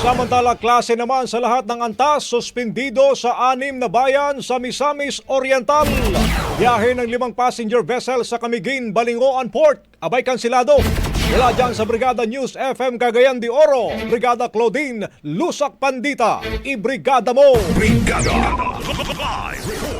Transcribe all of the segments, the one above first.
Samantala, klase naman sa lahat ng antas, suspendido sa 6 na bayan sa Misamis Oriental. Biyahe ng 5 passenger vessel sa Camiguin, Balingoan Port, abay kansilado. Mula dyan sa Brigada News FM Cagayan de Oro, Brigada Claudine Lusak Pandita, ibrigada mo! Brigada!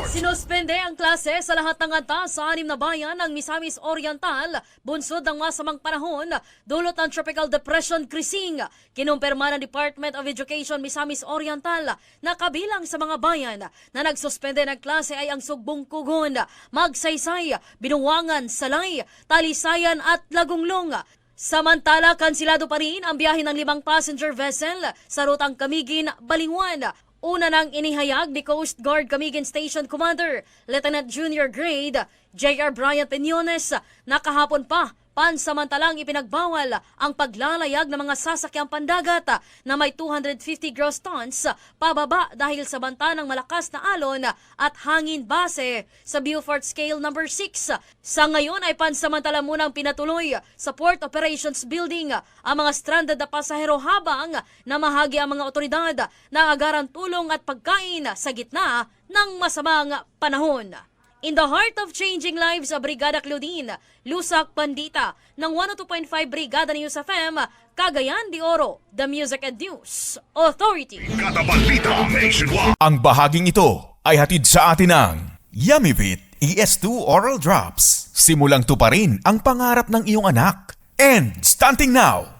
Sinuspende ang klase sa lahat ng antas sa 6 na bayan ng Misamis Oriental, bunsod ng masamang panahon, dulot ng Tropical Depression Krising. Kinumpirma ng Department of Education Misamis Oriental na kabilang sa mga bayan na nagsuspende ng klase ay ang Sugbong Kugon, Magsaysay, Binungangan, Salay, Talisayan at Lagunglong. Samantala, kansilado pa rin ang biyahe ng 5 passenger vessel sa rutang Camiguin, Balinguan. Una nang inihayag ni Coast Guard Camiguin Station Commander, Lieutenant Junior Grade J.R. Bryant Peñones, na kahapon pa pansamantalang ipinagbawal ang paglalayag ng mga sasakyang pandagat na may 250 gross tons pababa dahil sa banta ng malakas na alon at hangin base sa Beaufort Scale No. 6. Sa ngayon ay pansamantala munang pinatuloy sa Port Operations Building ang mga stranded na pasahero habang namahagi ang mga otoridad na agaran tulong at pagkain sa gitna ng masamang panahon. In the heart of changing lives, Brigada Claudine Lusak Pandita ng 102.5 Brigada News FM, Cagayan de Oro, The Music and News Authority. Katabalita nationwide. Ang bahaging ito ay hatid sa atin ng Yummyvit ES2 Oral Drops. Simulang tuparin ang pangarap ng iyong anak. And stunting now,